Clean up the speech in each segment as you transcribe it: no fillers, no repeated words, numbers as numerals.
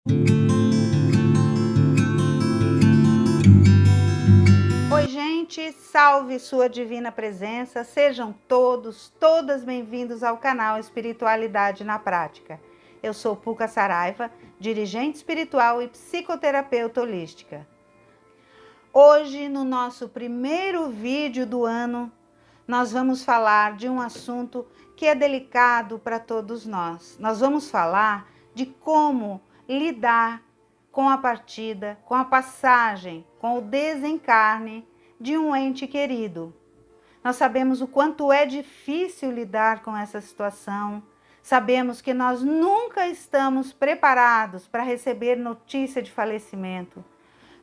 Oi, gente, salve sua divina presença, sejam todos, todas bem-vindos ao canal Espiritualidade na Prática. Eu sou Puca Saraiva, dirigente espiritual e psicoterapeuta holística. Hoje, no nosso primeiro vídeo do ano, nós vamos falar de um assunto que é delicado para todos nós. Nós vamos falar de como lidar com a partida, com a passagem, com o desencarne de um ente querido. Nós sabemos o quanto é difícil lidar com essa situação. Sabemos que nós nunca estamos preparados para receber notícia de falecimento.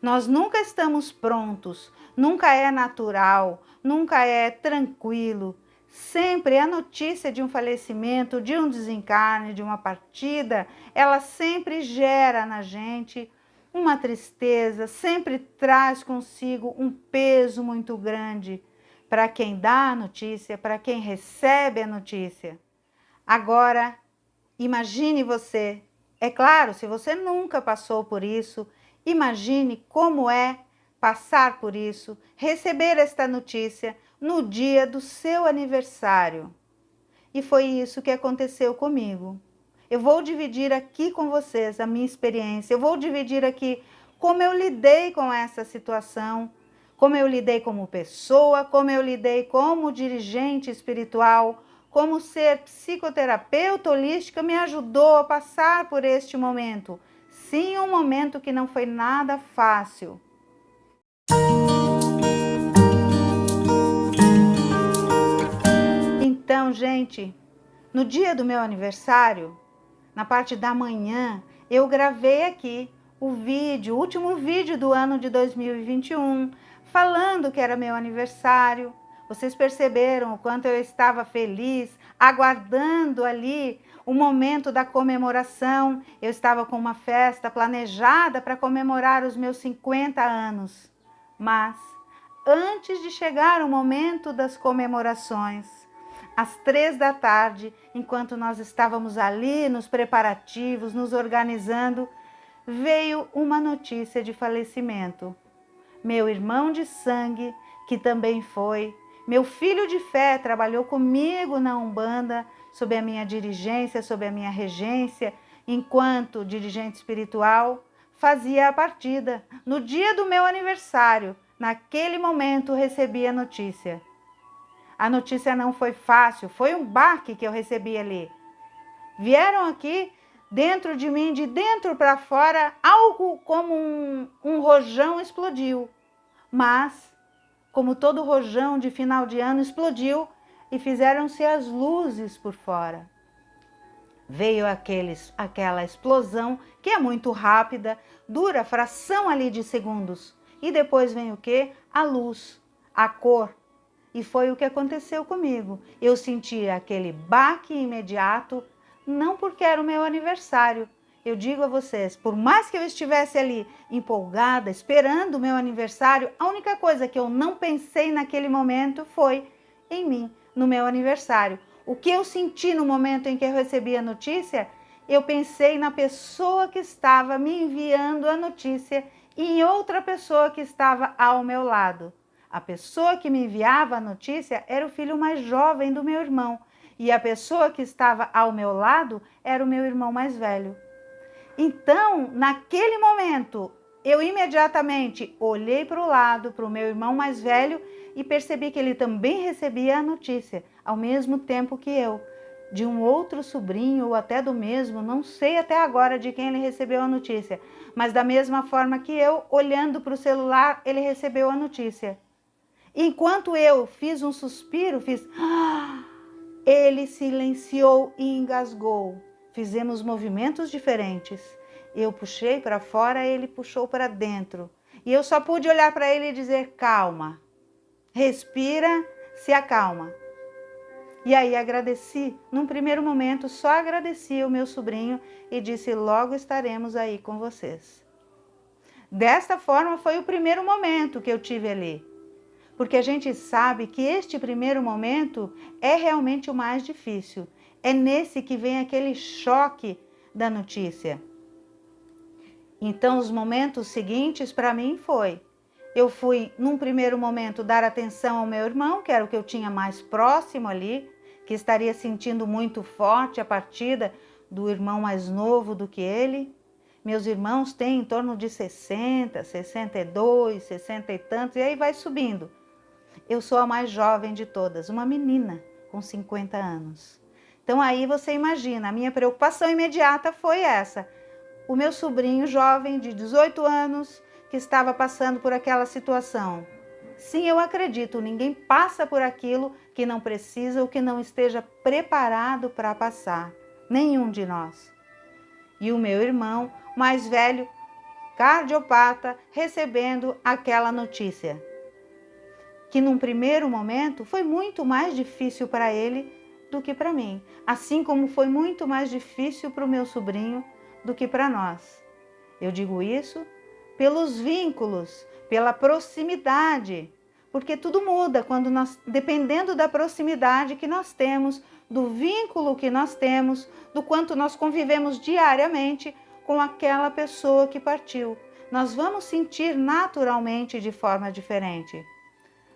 Nós nunca estamos prontos, nunca é natural, nunca é tranquilo. Sempre a notícia de um falecimento, de um desencarne, de uma partida, ela sempre gera na gente uma tristeza, sempre traz consigo um peso muito grande para quem dá a notícia, para quem recebe a notícia. Agora, imagine você, é claro, se você nunca passou por isso, imagine como é passar por isso, receber esta notícia no dia do seu aniversário. E foi isso que aconteceu comigo. Eu vou dividir aqui com vocês a minha experiência, eu vou dividir aqui como eu lidei com essa situação, como eu lidei como pessoa, como eu lidei como dirigente espiritual, como ser psicoterapeuta holística me ajudou a passar por este momento. Sim, um momento que não foi nada fácil. Então, gente, no dia do meu aniversário, na parte da manhã, eu gravei aqui o vídeo, o último vídeo do ano de 2021, falando que era meu aniversário. Vocês perceberam o quanto eu estava feliz, aguardando ali o momento da comemoração. Eu estava com uma festa planejada para comemorar os meus 50 anos. Mas, antes de chegar o momento das comemorações, às 3 da tarde, enquanto nós estávamos ali nos preparativos, nos organizando, veio uma notícia de falecimento. Meu irmão de sangue, que também foi, meu filho de fé, trabalhou comigo na Umbanda, sob a minha dirigência, sob a minha regência, enquanto dirigente espiritual, fazia a partida. No dia do meu aniversário, naquele momento, recebi a notícia. A notícia não foi fácil, foi um baque que eu recebi ali. Vieram aqui dentro de mim, de dentro para fora, algo como um rojão explodiu. Mas, como todo rojão de final de ano, explodiu e fizeram-se as luzes por fora. Veio aquela explosão que é muito rápida, dura fração ali de segundos. E depois vem o quê? A luz, a cor. E foi o que aconteceu comigo. Eu senti aquele baque imediato, não porque era o meu aniversário. Eu digo a vocês, por mais que eu estivesse ali empolgada, esperando o meu aniversário, a única coisa que eu não pensei naquele momento foi em mim, no meu aniversário. O que eu senti no momento em que eu recebi a notícia, eu pensei na pessoa que estava me enviando a notícia e em outra pessoa que estava ao meu lado. A pessoa que me enviava a notícia era o filho mais jovem do meu irmão e a pessoa que estava ao meu lado era o meu irmão mais velho. Então, naquele momento, eu imediatamente olhei para o lado, para o meu irmão mais velho e percebi que ele também recebia a notícia, ao mesmo tempo que eu, de um outro sobrinho ou até do mesmo, não sei até agora de quem ele recebeu a notícia, mas da mesma forma que eu, olhando para o celular, ele recebeu a notícia. Enquanto eu fiz um suspiro, ele silenciou e engasgou. Fizemos movimentos diferentes. Eu puxei para fora, ele puxou para dentro. E eu só pude olhar para ele e dizer, calma, respira, se acalma. E aí agradeci, num primeiro momento, só agradeci o meu sobrinho e disse, logo estaremos aí com vocês. Desta forma foi o primeiro momento que eu tive ali. Porque a gente sabe que este primeiro momento é realmente o mais difícil. É nesse que vem aquele choque da notícia. Então, os momentos seguintes para mim eu fui, num primeiro momento, dar atenção ao meu irmão, que era o que eu tinha mais próximo ali, que estaria sentindo muito forte a partida do irmão mais novo do que ele. Meus irmãos têm em torno de 60, 62, 60 e tantos, e aí vai subindo. Eu sou a mais jovem de todas, uma menina com 50 anos. Então aí você imagina, a minha preocupação imediata foi essa. O meu sobrinho jovem de 18 anos que estava passando por aquela situação. Sim, eu acredito, ninguém passa por aquilo que não precisa ou que não esteja preparado para passar. Nenhum de nós. E o meu irmão mais velho, cardiopata, recebendo aquela notícia. Que num primeiro momento foi muito mais difícil para ele do que para mim. Assim como foi muito mais difícil para o meu sobrinho do que para nós. Eu digo isso pelos vínculos, pela proximidade, porque tudo muda quando dependendo da proximidade que nós temos, do vínculo que nós temos, do quanto nós convivemos diariamente com aquela pessoa que partiu. Nós vamos sentir naturalmente de forma diferente.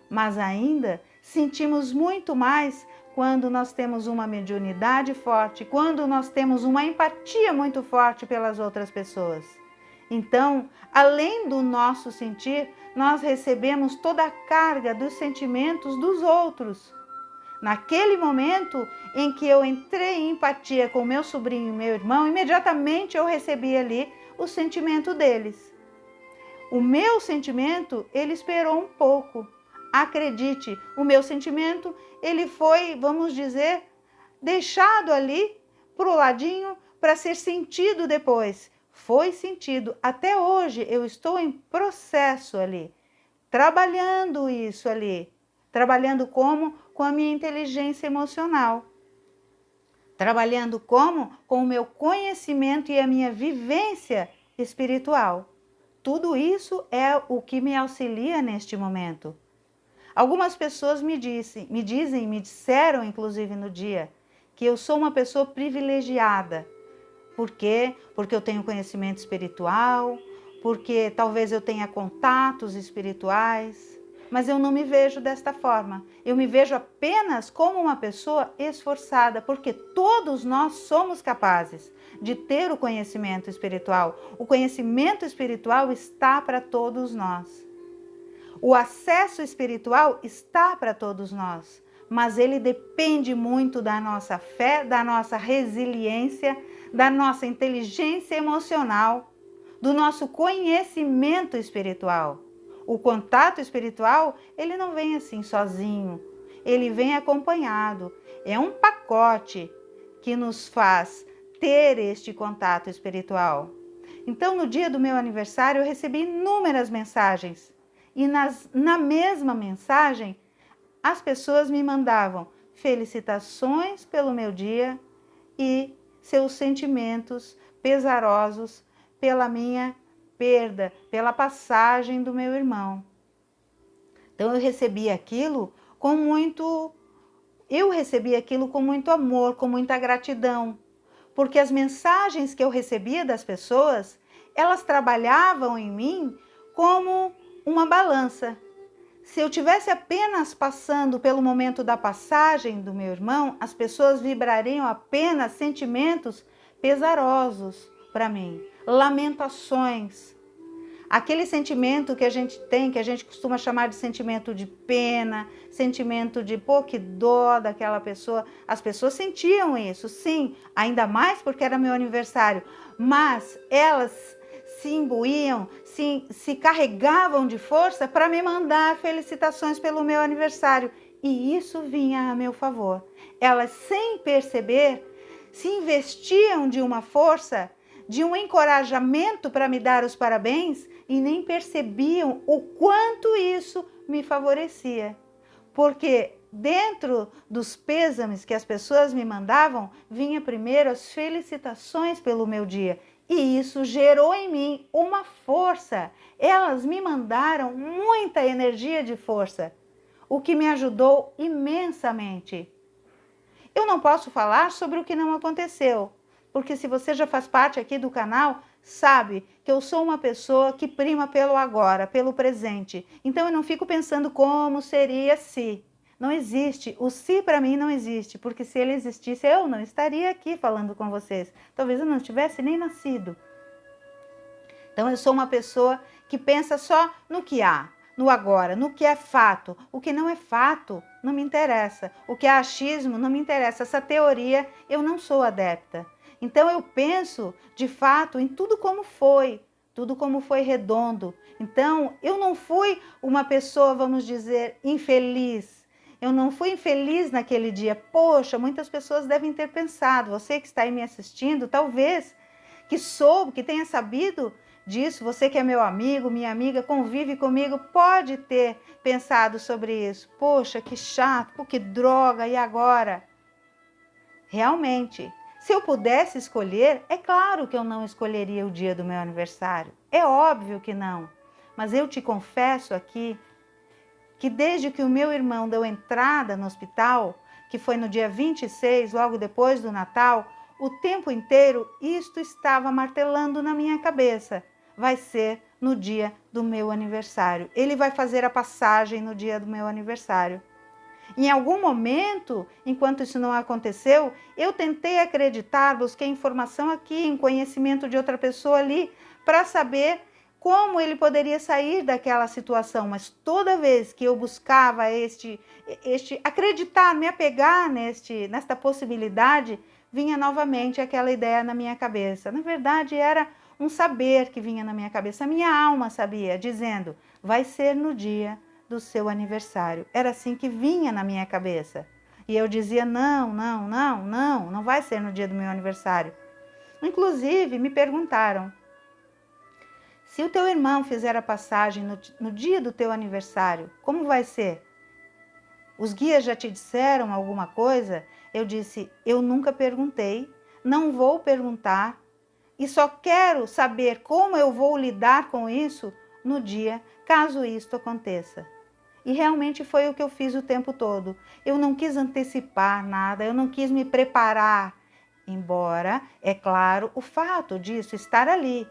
Mas ainda sentimos muito mais quando nós temos uma mediunidade forte, quando nós temos uma empatia muito forte pelas outras pessoas. Então, além do nosso sentir, nós recebemos toda a carga dos sentimentos dos outros. Naquele momento em que eu entrei em empatia com meu sobrinho e meu irmão, imediatamente eu recebi ali o sentimento deles. O meu sentimento, ele esperou um pouco. Acredite, o meu sentimento, ele foi, vamos dizer, deixado ali para o ladinho para ser sentido depois. Foi sentido. Até hoje eu estou em processo ali, trabalhando isso ali. Trabalhando como? Com a minha inteligência emocional. Trabalhando como? Com o meu conhecimento e a minha vivência espiritual. Tudo isso é o que me auxilia neste momento. Algumas pessoas me disseram, inclusive no dia, que eu sou uma pessoa privilegiada. Por quê? Porque eu tenho conhecimento espiritual, porque talvez eu tenha contatos espirituais, mas eu não me vejo desta forma. Eu me vejo apenas como uma pessoa esforçada, porque todos nós somos capazes de ter o conhecimento espiritual. O conhecimento espiritual está para todos nós. O acesso espiritual está para todos nós, mas ele depende muito da nossa fé, da nossa resiliência, da nossa inteligência emocional, do nosso conhecimento espiritual. O contato espiritual, ele não vem assim sozinho, ele vem acompanhado. É um pacote que nos faz ter este contato espiritual. Então, no dia do meu aniversário, eu recebi inúmeras mensagens. E na mesma mensagem, as pessoas me mandavam felicitações pelo meu dia e seus sentimentos pesarosos pela minha perda, pela passagem do meu irmão. Então eu recebi aquilo com muito amor, com muita gratidão, porque as mensagens que eu recebia das pessoas, elas trabalhavam em mim como uma balança. Se eu tivesse apenas passando pelo momento da passagem do meu irmão, as pessoas vibrariam apenas sentimentos pesarosos para mim, lamentações. Aquele sentimento que a gente tem, que a gente costuma chamar de sentimento de pena, sentimento de que dó daquela pessoa. As pessoas sentiam isso, sim, ainda mais porque era meu aniversário, mas elas se imbuíam, se carregavam de força para me mandar felicitações pelo meu aniversário. E isso vinha a meu favor. Elas, sem perceber, se investiam de uma força, de um encorajamento para me dar os parabéns e nem percebiam o quanto isso me favorecia. Porque dentro dos pêsames que as pessoas me mandavam, vinha primeiro as felicitações pelo meu dia. E isso gerou em mim uma força. Elas me mandaram muita energia de força, o que me ajudou imensamente. Eu não posso falar sobre o que não aconteceu, porque se você já faz parte aqui do canal, sabe que eu sou uma pessoa que prima pelo agora, pelo presente. Então eu não fico pensando como seria se. Não existe. O se para mim não existe, porque se ele existisse eu não estaria aqui falando com vocês. Talvez eu não tivesse nem nascido. Então eu sou uma pessoa que pensa só no que há, no agora, no que é fato. O que não é fato não me interessa. O que é achismo não me interessa. Essa teoria eu não sou adepta. Então eu penso, de fato, em tudo como foi redondo. Então eu não fui uma pessoa, vamos dizer, infeliz. Eu não fui infeliz naquele dia. Poxa, muitas pessoas devem ter pensado, você que está aí me assistindo, talvez, que soube, que tenha sabido disso, você que é meu amigo, minha amiga, convive comigo, pode ter pensado sobre isso. Poxa, que chato, que droga, e agora? Realmente, se eu pudesse escolher, é claro que eu não escolheria o dia do meu aniversário. É óbvio que não. Mas eu te confesso aqui que desde que o meu irmão deu entrada no hospital, que foi no dia 26, logo depois do Natal, o tempo inteiro isto estava martelando na minha cabeça. Vai ser no dia do meu aniversário. Ele vai fazer a passagem no dia do meu aniversário. Em algum momento, enquanto isso não aconteceu, eu tentei acreditar, busquei informação aqui, em conhecimento de outra pessoa ali, para saber como ele poderia sair daquela situação. Mas toda vez que eu buscava este acreditar, me apegar nesta possibilidade, vinha novamente aquela ideia na minha cabeça. Na verdade, era um saber que vinha na minha cabeça. A minha alma sabia, dizendo, vai ser no dia do seu aniversário. Era assim que vinha na minha cabeça. E eu dizia, não vai ser no dia do meu aniversário. Inclusive, me perguntaram, se o teu irmão fizer a passagem no dia do teu aniversário, como vai ser? Os guias já te disseram alguma coisa? Eu disse, eu nunca perguntei, não vou perguntar, e só quero saber como eu vou lidar com isso no dia, caso isto aconteça. E realmente foi o que eu fiz o tempo todo. Eu não quis antecipar nada, eu não quis me preparar. Embora, é claro, o fato disso estar ali,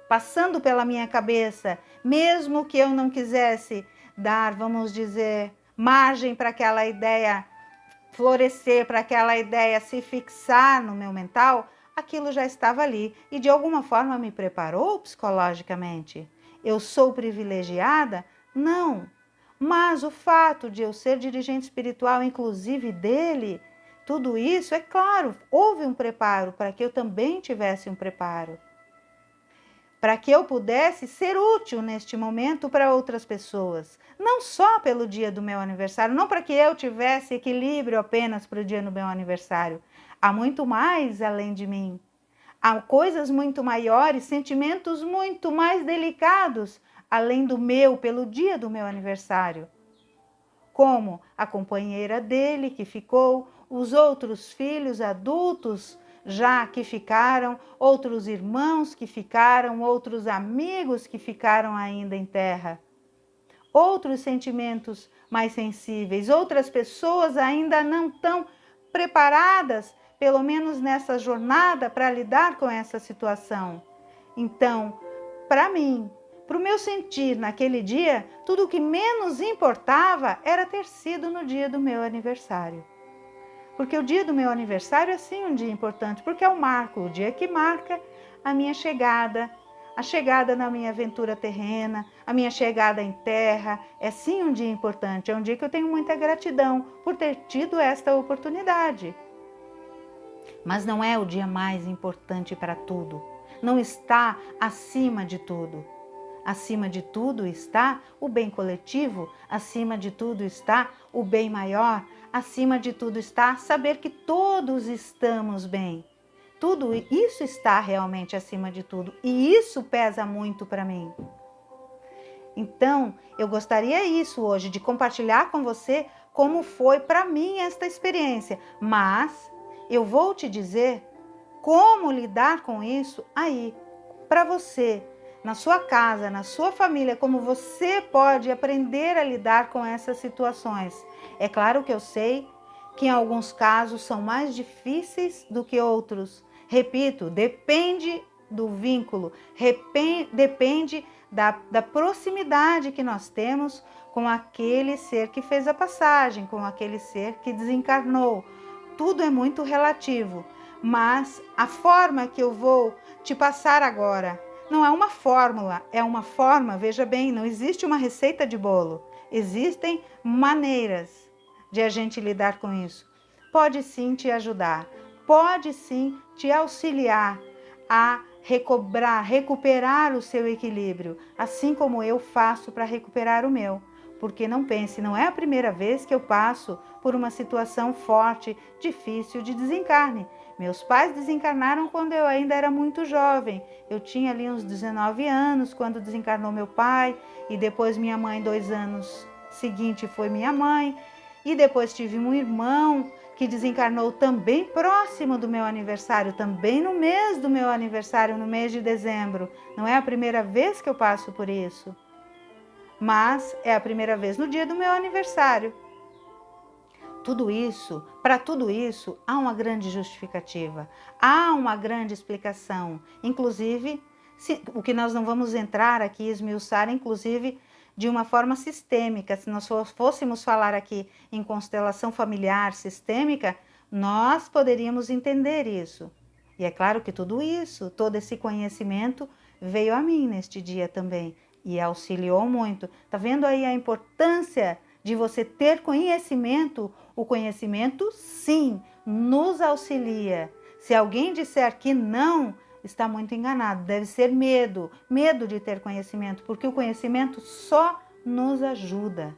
passando pela minha cabeça, mesmo que eu não quisesse dar, vamos dizer, margem para aquela ideia florescer, para aquela ideia se fixar no meu mental, aquilo já estava ali e de alguma forma me preparou psicologicamente. Eu sou privilegiada? Não. Mas o fato de eu ser dirigente espiritual, inclusive dele, tudo isso, é claro, houve um preparo para que eu também tivesse um preparo. Para que eu pudesse ser útil neste momento para outras pessoas. Não só pelo dia do meu aniversário, não para que eu tivesse equilíbrio apenas para o dia do meu aniversário. Há muito mais além de mim. Há coisas muito maiores, sentimentos muito mais delicados além do meu, pelo dia do meu aniversário. Como a companheira dele que ficou, os outros filhos adultos já que ficaram, outros irmãos que ficaram, outros amigos que ficaram ainda em terra. Outros sentimentos mais sensíveis, outras pessoas ainda não tão preparadas, pelo menos nessa jornada, para lidar com essa situação. Então, para mim, para o meu sentir naquele dia, tudo o que menos importava era ter sido no dia do meu aniversário. Porque o dia do meu aniversário é sim um dia importante, porque é o marco, o dia que marca a minha chegada, a chegada na minha aventura terrena, a minha chegada em terra, é sim um dia importante, é um dia que eu tenho muita gratidão por ter tido esta oportunidade. Mas não é o dia mais importante para tudo, não está acima de tudo. Acima de tudo está o bem coletivo, acima de tudo está o bem maior, acima de tudo está saber que todos estamos bem. Tudo isso está realmente acima de tudo e isso pesa muito para mim. Então, eu gostaria isso hoje, de compartilhar com você como foi para mim esta experiência, mas eu vou te dizer como lidar com isso aí, para você, na sua casa, na sua família, como você pode aprender a lidar com essas situações. É claro que eu sei que em alguns casos são mais difíceis do que outros. Repito, depende do vínculo, depende da proximidade que nós temos com aquele ser que fez a passagem, com aquele ser que desencarnou. Tudo é muito relativo, mas a forma que eu vou te passar agora não é uma fórmula, é uma forma, veja bem, não existe uma receita de bolo, existem maneiras de a gente lidar com isso. Pode sim te ajudar, pode sim te auxiliar a recuperar o seu equilíbrio, assim como eu faço para recuperar o meu. Porque não pense, não é a primeira vez que eu passo por uma situação forte, difícil de desencarne. Meus pais desencarnaram quando eu ainda era muito jovem. Eu tinha ali uns 19 anos quando desencarnou meu pai, e depois minha mãe, 2 anos seguinte, foi minha mãe, e depois tive um irmão que desencarnou também próximo do meu aniversário, também no mês do meu aniversário, no mês de dezembro. Não é a primeira vez que eu passo por isso, mas é a primeira vez no dia do meu aniversário. Para tudo isso, há uma grande justificativa, há uma grande explicação. Inclusive, o que nós não vamos entrar aqui, esmiuçar, inclusive, de uma forma sistêmica. Se nós fôssemos falar aqui em constelação familiar sistêmica, nós poderíamos entender isso. E é claro que tudo isso, todo esse conhecimento veio a mim neste dia também e auxiliou muito. Tá vendo aí a importância de você ter conhecimento? O conhecimento, sim, nos auxilia. Se alguém disser que não, está muito enganado. Deve ser medo de ter conhecimento, porque o conhecimento só nos ajuda.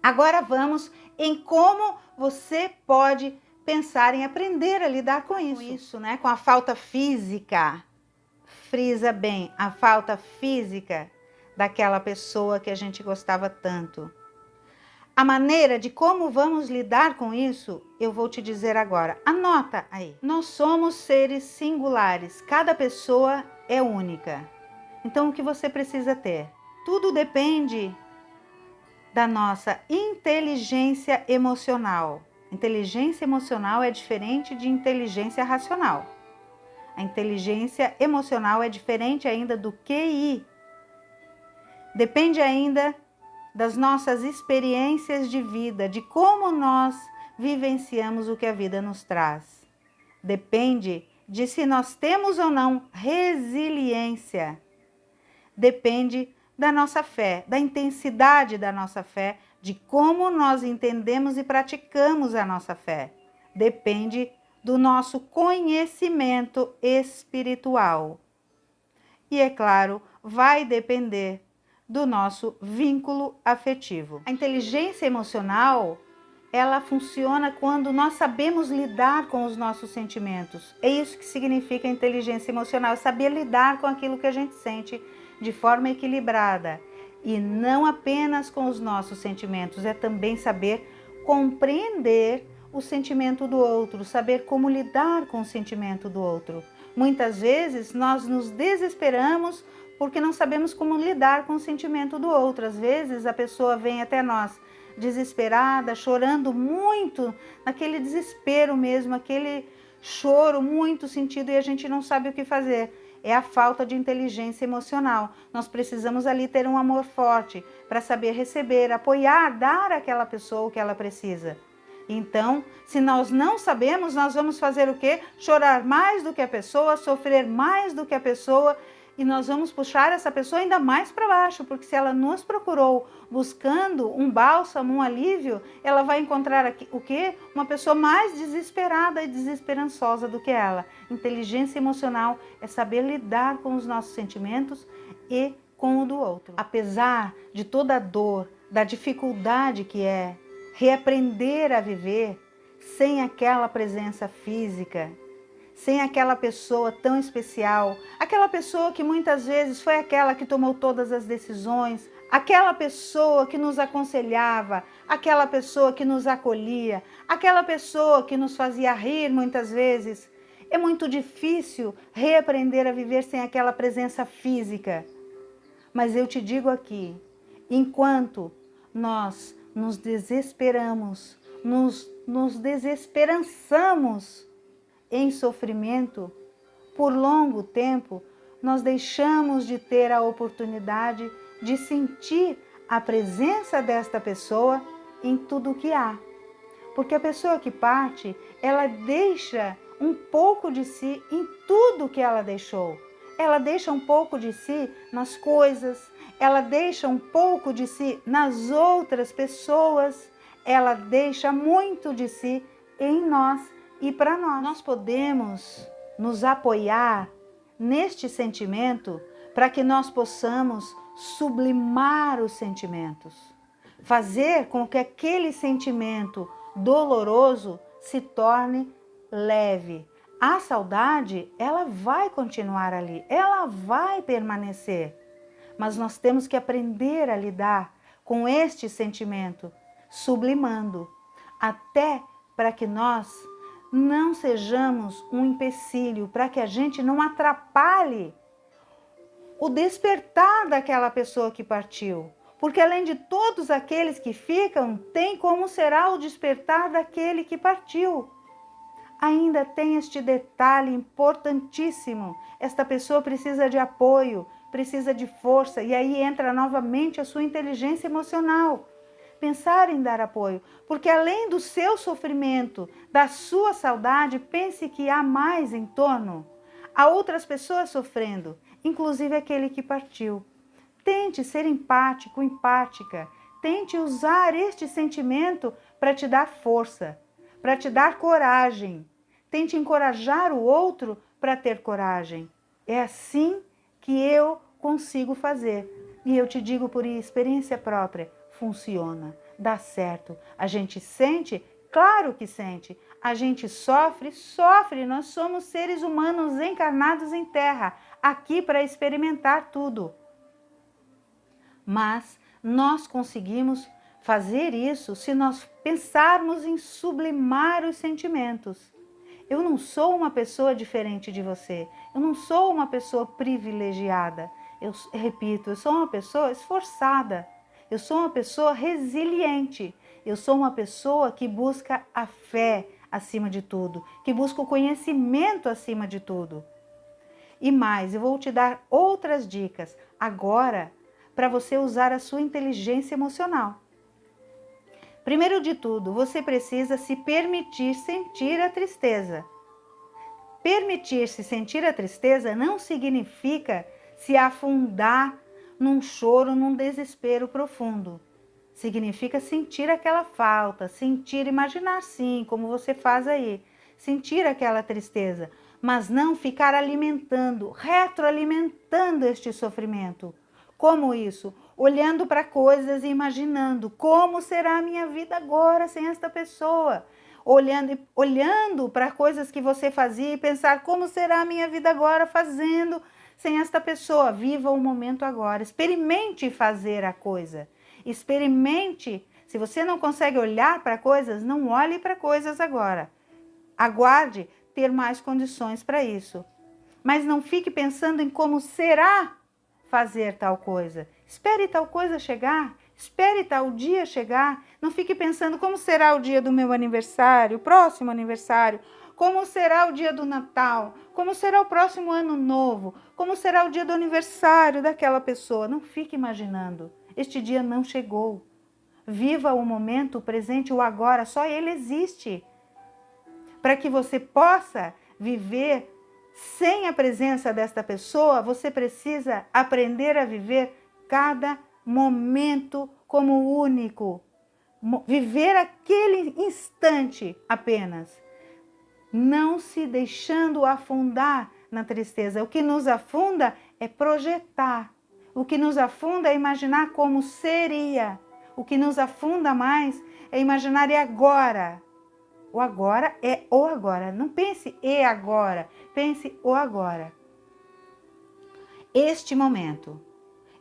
Agora vamos em como você pode pensar em aprender a lidar com isso, né? Com a falta física. Frisa bem, a falta física daquela pessoa que a gente gostava tanto. A maneira de como vamos lidar com isso, eu vou te dizer agora. Anota aí. Nós somos seres singulares. Cada pessoa é única. Então, o que você precisa ter? Tudo depende da nossa inteligência emocional. Inteligência emocional é diferente de inteligência racional. A inteligência emocional é diferente ainda do QI. Depende ainda das nossas experiências de vida, de como nós vivenciamos o que a vida nos traz. Depende de se nós temos ou não resiliência. Depende da nossa fé, da intensidade da nossa fé, de como nós entendemos e praticamos a nossa fé. Depende do nosso conhecimento espiritual. E, é claro, vai depender do nosso vínculo afetivo. A inteligência emocional, ela funciona quando nós sabemos lidar com os nossos sentimentos. É isso que significa inteligência emocional, é saber lidar com aquilo que a gente sente de forma equilibrada. E não apenas com os nossos sentimentos, é também saber compreender o sentimento do outro, saber como lidar com o sentimento do outro. Muitas vezes nós nos desesperamos porque não sabemos como lidar com o sentimento do outro. Às vezes a pessoa vem até nós desesperada, chorando muito, naquele desespero mesmo, aquele choro muito sentido, e a gente não sabe o que fazer. É a falta de inteligência emocional. Nós precisamos ali ter um amor forte para saber receber, apoiar, dar àquela pessoa o que ela precisa. Então, se nós não sabemos, nós vamos fazer o quê? Chorar mais do que a pessoa, sofrer mais do que a pessoa, e nós vamos puxar essa pessoa ainda mais para baixo, porque se ela nos procurou buscando um bálsamo, um alívio, ela vai encontrar aqui, o quê? Uma pessoa mais desesperada e desesperançosa do que ela. Inteligência emocional é saber lidar com os nossos sentimentos e com o do outro. Apesar de toda a dor, da dificuldade que é reaprender a viver sem aquela presença física, sem aquela pessoa tão especial, aquela pessoa que muitas vezes foi aquela que tomou todas as decisões, aquela pessoa que nos aconselhava, aquela pessoa que nos acolhia, aquela pessoa que nos fazia rir muitas vezes. É muito difícil reaprender a viver sem aquela presença física. Mas eu te digo aqui, enquanto nós nos desesperamos, nos desesperançamos em sofrimento, por longo tempo, nós deixamos de ter a oportunidade de sentir a presença desta pessoa em tudo o que há. Porque a pessoa que parte, ela deixa um pouco de si em tudo que ela deixou. Ela deixa um pouco de si nas coisas, ela deixa um pouco de si nas outras pessoas, ela deixa muito de si em nós e para nós. Nós podemos nos apoiar neste sentimento para que nós possamos sublimar os sentimentos, fazer com que aquele sentimento doloroso se torne leve. A saudade, ela vai continuar ali, ela vai permanecer, mas nós temos que aprender a lidar com este sentimento, sublimando, até para que nós não sejamos um empecilho, para que a gente não atrapalhe o despertar daquela pessoa que partiu. Porque além de todos aqueles que ficam, tem como será o despertar daquele que partiu. Ainda tem este detalhe importantíssimo. Esta pessoa precisa de apoio, precisa de força, e aí entra novamente a sua inteligência emocional. Pensar em dar apoio, porque além do seu sofrimento, da sua saudade, pense que há mais em torno. Há outras pessoas sofrendo, inclusive aquele que partiu. Tente ser empático, empática. Tente usar este sentimento para te dar força, para te dar coragem. Tente encorajar o outro para ter coragem. É assim que eu consigo fazer. E eu te digo por experiência própria, funciona, dá certo. A gente sente, claro que sente. A gente sofre, sofre. Nós somos seres humanos encarnados em terra, aqui para experimentar tudo. Mas nós conseguimos fazer isso se nós pensarmos em sublimar os sentimentos. Eu não sou uma pessoa diferente de você, eu não sou uma pessoa privilegiada. Eu repito, eu sou uma pessoa esforçada, eu sou uma pessoa resiliente, eu sou uma pessoa que busca a fé acima de tudo, que busca o conhecimento acima de tudo. E mais, eu vou te dar outras dicas agora para você usar a sua inteligência emocional. Primeiro de tudo, você precisa se permitir sentir a tristeza. Permitir-se sentir a tristeza não significa se afundar num choro, num desespero profundo. Significa sentir aquela falta, sentir, imaginar sim, como você faz aí, sentir aquela tristeza, mas não ficar alimentando, retroalimentando este sofrimento. Como isso? Olhando para coisas e imaginando como será a minha vida agora sem esta pessoa. Olhando para coisas que você fazia e pensar como será a minha vida agora fazendo sem esta pessoa. Viva o momento agora. Experimente fazer a coisa. Experimente. Se você não consegue olhar para coisas, não olhe para coisas agora. Aguarde ter mais condições para isso. Mas não fique pensando em como será fazer tal coisa. Espere tal coisa chegar, espere tal dia chegar. Não fique pensando como será o dia do meu aniversário, o próximo aniversário, como será o dia do Natal, como será o próximo ano novo, como será o dia do aniversário daquela pessoa. Não fique imaginando. Este dia não chegou. Viva o momento, o presente, o agora, só ele existe. Para que você possa viver sem a presença desta pessoa, você precisa aprender a viver cada momento como único. Viver aquele instante apenas. Não se deixando afundar na tristeza. O que nos afunda é projetar. O que nos afunda é imaginar como seria. O que nos afunda mais é imaginar e agora. O agora é o agora. Não pense e agora. Pense o agora. Este momento.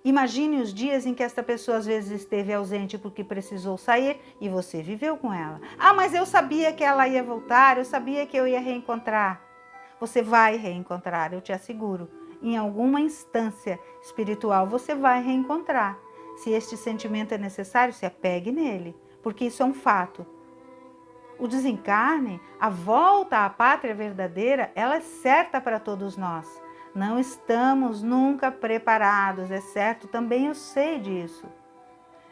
Imagine os dias em que esta pessoa às vezes esteve ausente porque precisou sair e você viveu com ela. Ah, mas eu sabia que ela ia voltar, eu sabia que eu ia reencontrar. Você vai reencontrar, eu te asseguro. Em alguma instância espiritual você vai reencontrar. Se este sentimento é necessário, se apegue nele, porque isso é um fato. O desencarne, a volta à pátria verdadeira, ela é certa para todos nós. Não estamos nunca preparados, é certo, também eu sei disso.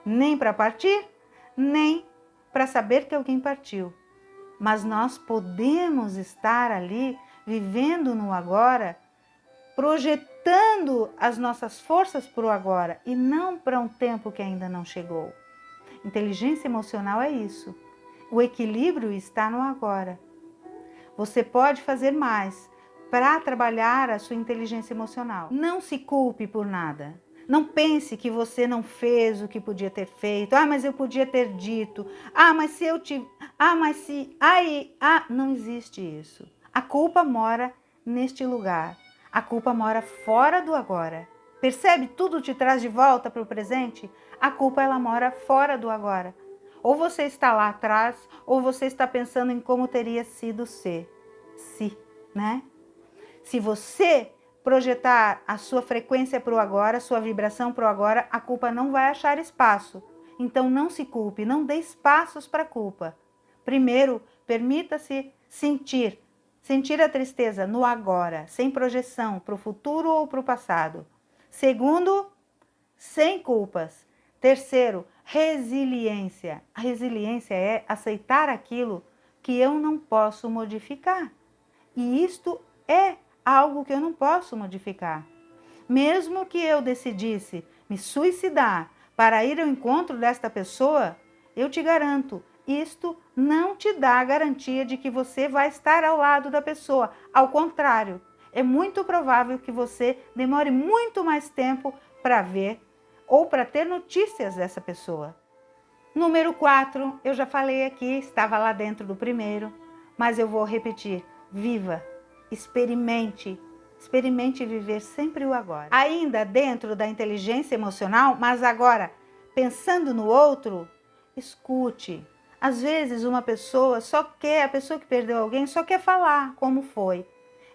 Nem para partir, nem para saber que alguém partiu. Mas nós podemos estar ali, vivendo no agora, projetando as nossas forças para o agora e não para um tempo que ainda não chegou. Inteligência emocional é isso. O equilíbrio está no agora. Você pode fazer mais para trabalhar a sua inteligência emocional. Não se culpe por nada. Não pense que você não fez o que podia ter feito. Ah, mas eu podia ter dito. Ah, mas se eu tive. Ah, mas se. Aí. Ah, não existe isso. A culpa mora neste lugar. A culpa mora fora do agora. Percebe? Tudo te traz de volta para o presente. A culpa ela mora fora do agora. Ou você está lá atrás, ou você está pensando em como teria sido ser. Se, né? Se você projetar a sua frequência para o agora, sua vibração para o agora, a culpa não vai achar espaço. Então não se culpe, não dê espaços para a culpa. Primeiro, permita-se sentir a tristeza no agora, sem projeção para o futuro ou para o passado. Segundo, sem culpas. Terceiro, resiliência. A resiliência é aceitar aquilo que eu não posso modificar. E isto é algo que eu não posso modificar. Mesmo que eu decidisse me suicidar para ir ao encontro desta pessoa, eu te garanto, isto não te dá a garantia de que você vai estar ao lado da pessoa. Ao contrário, é muito provável que você demore muito mais tempo para ver ou para ter notícias dessa pessoa. Número 4, eu já falei aqui, estava lá dentro do primeiro, mas eu vou repetir. Viva, experimente viver sempre o agora. Ainda dentro da inteligência emocional, mas agora pensando no outro, escute. Às vezes uma pessoa a pessoa que perdeu alguém só quer falar como foi.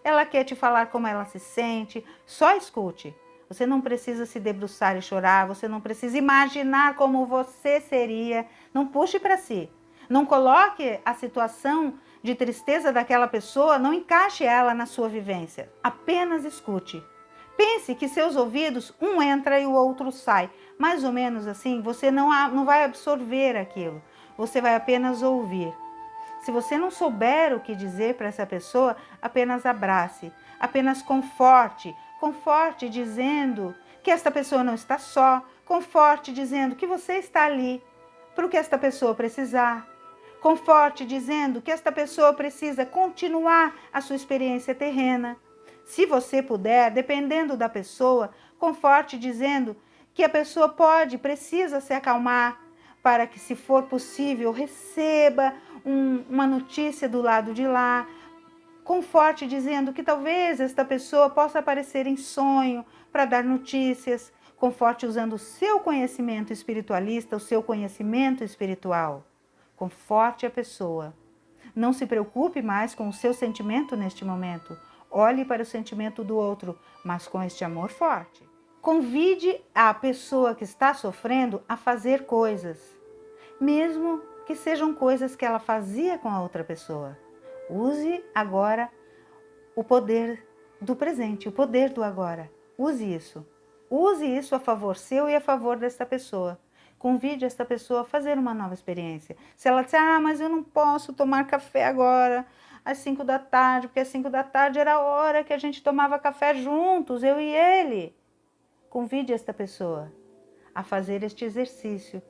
Ela quer te falar como ela se sente, só escute. Você não precisa se debruçar e chorar, você não precisa imaginar como você seria. Não puxe para si. Não coloque a situação de tristeza daquela pessoa, não encaixe ela na sua vivência. Apenas escute. Pense que seus ouvidos, um entra e o outro sai. Mais ou menos assim, você não vai absorver aquilo. Você vai apenas ouvir. Se você não souber o que dizer para essa pessoa, apenas abrace, apenas conforte dizendo que esta pessoa não está só, conforte dizendo que você está ali para o que esta pessoa precisar, conforte dizendo que esta pessoa precisa continuar a sua experiência terrena. Se você puder, dependendo da pessoa, conforte dizendo que a pessoa precisa se acalmar para que, se for possível, receba uma notícia do lado de lá. Conforte dizendo que talvez esta pessoa possa aparecer em sonho para dar notícias. Conforte usando o seu conhecimento espiritualista, o seu conhecimento espiritual. Conforte a pessoa. Não se preocupe mais com o seu sentimento neste momento. Olhe para o sentimento do outro, mas com este amor forte. Convide a pessoa que está sofrendo a fazer coisas, mesmo que sejam coisas que ela fazia com a outra pessoa. Use agora o poder do presente, o poder do agora. Use isso. Use isso a favor seu e a favor desta pessoa. Convide esta pessoa a fazer uma nova experiência. Se ela disser, mas eu não posso tomar café agora, às 5 da tarde, porque às 5 da tarde era a hora que a gente tomava café juntos, eu e ele. Convide esta pessoa a fazer este exercício.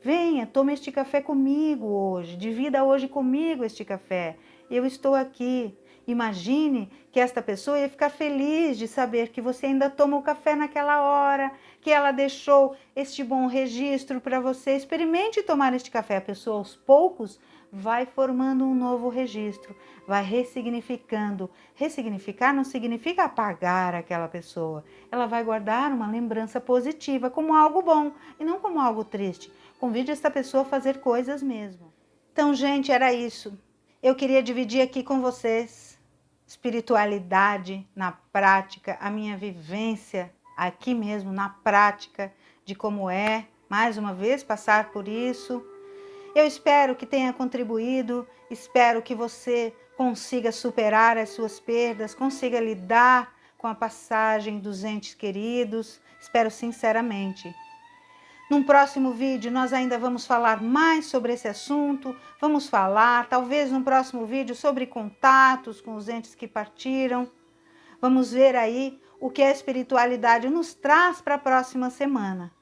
Venha, tome este café comigo hoje, divida hoje comigo este café. Eu estou aqui. Imagine que esta pessoa ia ficar feliz de saber que você ainda toma o café naquela hora, que ela deixou este bom registro para você. Experimente tomar este café. A pessoa, aos poucos, vai formando um novo registro, vai ressignificando. Ressignificar não significa apagar aquela pessoa. Ela vai guardar uma lembrança positiva como algo bom e não como algo triste. Convide esta pessoa a fazer coisas mesmo. Então, gente, era isso. Eu queria dividir aqui com vocês espiritualidade na prática, a minha vivência aqui mesmo na prática de como é, mais uma vez, passar por isso. Eu espero que tenha contribuído, espero que você consiga superar as suas perdas, consiga lidar com a passagem dos entes queridos. Espero sinceramente. Num próximo vídeo nós ainda vamos falar mais sobre esse assunto, vamos falar, talvez num próximo vídeo, sobre contatos com os entes que partiram. Vamos ver aí o que a espiritualidade nos traz para a próxima semana.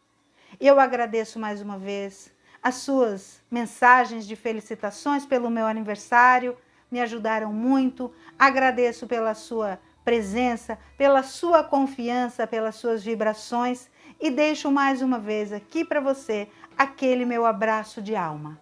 Eu agradeço mais uma vez as suas mensagens de felicitações pelo meu aniversário, me ajudaram muito. Agradeço pela sua presença, pela sua confiança, pelas suas vibrações e deixo mais uma vez aqui para você aquele meu abraço de alma.